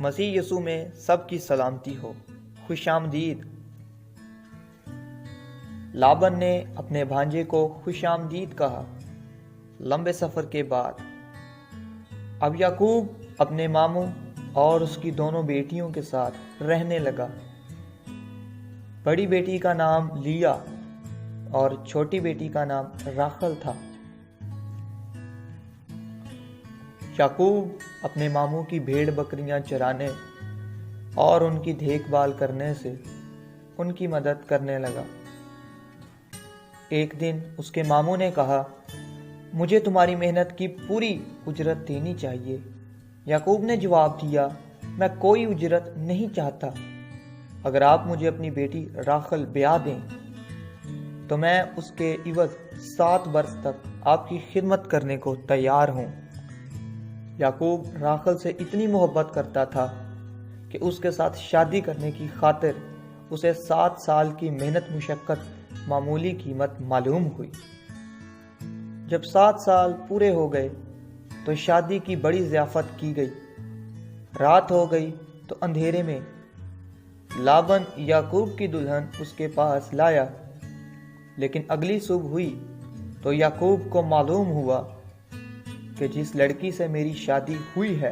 مسیح یسوع میں سب کی سلامتی ہو۔ خوش آمدید۔ لابن نے اپنے بھانجے کو خوش آمدید کہا لمبے سفر کے بعد۔ اب یعقوب اپنے ماموں اور اس کی دونوں بیٹیوں کے ساتھ رہنے لگا۔ بڑی بیٹی کا نام لیا اور چھوٹی بیٹی کا نام راخل تھا۔ یعقوب اپنے ماموں کی بھیڑ بکریاں چرانے اور ان کی دیکھ بھال کرنے سے ان کی مدد کرنے لگا۔ ایک دن اس کے ماموں نے کہا، مجھے تمہاری محنت کی پوری اجرت دینی چاہیے۔ یعقوب نے جواب دیا، میں کوئی اجرت نہیں چاہتا۔ اگر آپ مجھے اپنی بیٹی راخل بیاہ دیں تو میں اس کے عوض 7 برس تک آپ کی خدمت کرنے کو تیار ہوں۔ یعقوب راخل سے اتنی محبت کرتا تھا کہ اس کے ساتھ شادی کرنے کی خاطر اسے 7 سال کی محنت مشقت معمولی قیمت معلوم ہوئی۔ جب 7 سال پورے ہو گئے تو شادی کی بڑی ضیافت کی گئی۔ رات ہو گئی تو اندھیرے میں لابن یعقوب کی دلہن اس کے پاس لایا، لیکن اگلی صبح ہوئی تو یعقوب کو معلوم ہوا کہ جس لڑکی سے میری شادی ہوئی ہے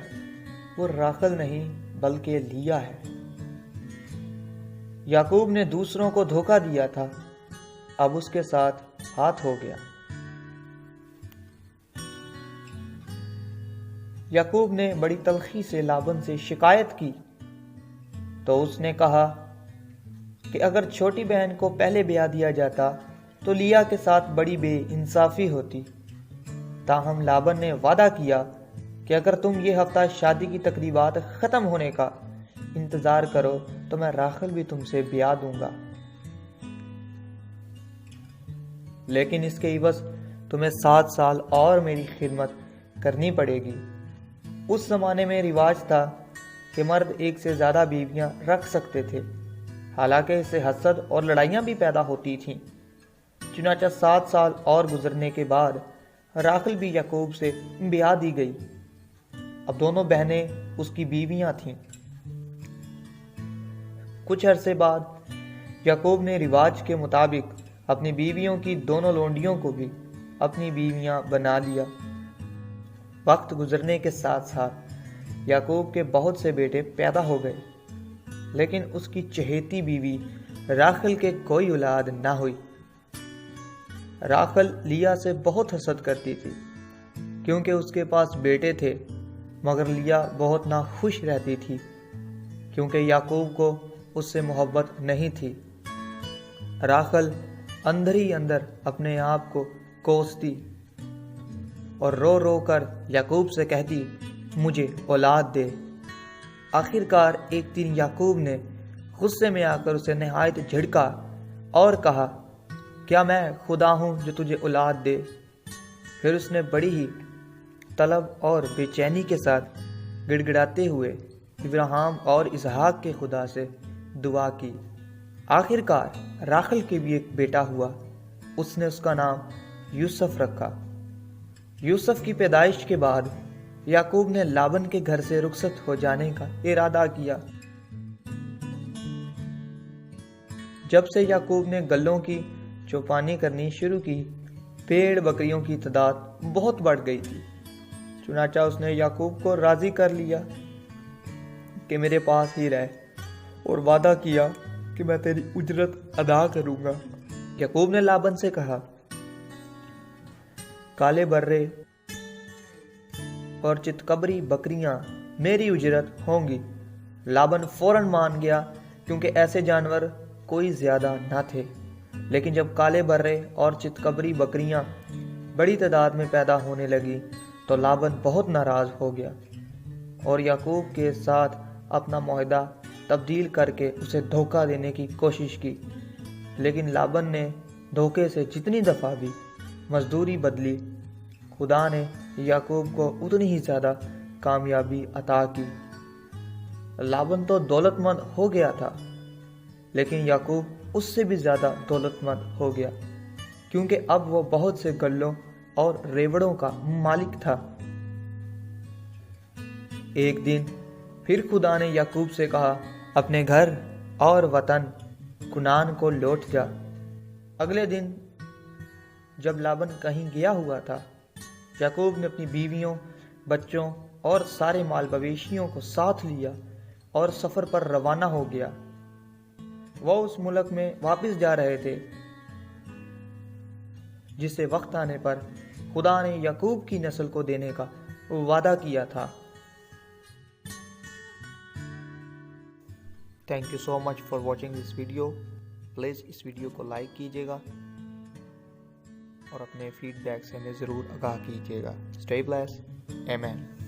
وہ راخل نہیں بلکہ لیا ہے۔ یعقوب نے دوسروں کو دھوکہ دیا تھا، اب اس کے ساتھ ہاتھ ہو گیا۔ یعقوب نے بڑی تلخی سے لابن سے شکایت کی تو اس نے کہا کہ اگر چھوٹی بہن کو پہلے بیاہ دیا جاتا تو لیا کے ساتھ بڑی بے انصافی ہوتی۔ تاہم لابن نے وعدہ کیا کہ اگر تم یہ ہفتہ شادی کی تقریبات ختم ہونے کا انتظار کرو تو میں راخل بھی تم سے بیاہ دوں گا، لیکن اس کے عوض تمہیں 7 سال اور میری خدمت کرنی پڑے گی۔ اس زمانے میں رواج تھا کہ مرد ایک سے زیادہ بیویاں رکھ سکتے تھے، حالانکہ اس سے حسد اور لڑائیاں بھی پیدا ہوتی تھیں۔ چنانچہ 7 سال اور گزرنے کے بعد راخل بھی یعقوب سے بیاہ دی گئی۔ اب دونوں بہنیں اس کی بیویاں تھیں۔ کچھ عرصے بعد یعقوب نے رواج کے مطابق اپنی بیویوں کی دونوں لونڈیوں کو بھی اپنی بیویاں بنا لیا۔ وقت گزرنے کے ساتھ ساتھ یعقوب کے بہت سے بیٹے پیدا ہو گئے، لیکن اس کی چہیتی بیوی راخل کے کوئی اولاد نہ ہوئی۔ راخل لیا سے بہت حسد کرتی تھی کیونکہ اس کے پاس بیٹے تھے، مگر لیا بہت ناخوش رہتی تھی کیونکہ یعقوب کو اس سے محبت نہیں تھی۔ راخل اندر ہی اندر اپنے آپ کو کوستی اور رو رو کر یعقوب سے کہتی، مجھے اولاد دے۔ آخر کار ایک دن یعقوب نے غصے میں آ کر اسے نہایت جھڑکا اور کہا، کیا میں خدا ہوں جو تجھے اولاد دے؟ پھر اس نے بڑی ہی طلب اور بے چینی کے ساتھ گڑ گڑاتے ہوئے ابراہیم اور اسحاق کے خدا سے دعا کی۔ آخر کار راخل کے بھی ایک بیٹا ہوا، اس نے اس کا نام یوسف رکھا۔ یوسف کی پیدائش کے بعد یعقوب نے لابن کے گھر سے رخصت ہو جانے کا ارادہ کیا۔ جب سے یعقوب نے گلوں کی چوپانی کرنی شروع کی، بھیڑ بکریوں کی تعداد بہت بڑھ گئی تھی۔ چنانچہ اس نے یعقوب کو راضی کر لیا کہ میرے پاس ہی رہ، اور وعدہ کیا کہ میں تیری اجرت ادا کروں گا۔ یعقوب نے لابن سے کہا، کالے برے اور چتکبری بکریاں میری اجرت ہوں گی۔ لابن فوراً مان گیا کیونکہ ایسے جانور کوئی زیادہ نہ تھے، لیکن جب کالے برے اور چتکبری بکریاں بڑی تعداد میں پیدا ہونے لگی تو لابن بہت ناراض ہو گیا اور یعقوب کے ساتھ اپنا معاہدہ تبدیل کر کے اسے دھوکہ دینے کی کوشش کی۔ لیکن لابن نے دھوکے سے جتنی دفعہ بھی مزدوری بدلی، خدا نے یعقوب کو اتنی ہی زیادہ کامیابی عطا کی۔ لابن تو دولت مند ہو گیا تھا، لیکن یعقوب اس سے بھی زیادہ دولت مند ہو گیا کیونکہ اب وہ بہت سے گلوں اور ریوڑوں کا مالک تھا۔ ایک دن پھر خدا نے یعقوب سے کہا اپنے گھر اور وطن کنعان کو لوٹ جا۔ اگلے دن جب لابن کہیں گیا ہوا تھا، یعقوب نے اپنی بیویوں، بچوں اور سارے مال مویشیوں کو ساتھ لیا اور سفر پر روانہ ہو گیا۔ وہ اس ملک میں واپس جا رہے تھے جسے وقت آنے پر خدا نے یعقوب کی نسل کو دینے کا وعدہ کیا تھا۔ Thank you so much for watching this video. Please اس ویڈیو کو لائک کیجیے گا اور اپنے فیڈ بیک سے ہمیں ضرور آگاہ کیجیے گا۔ اسٹے بلیسڈ، آمین۔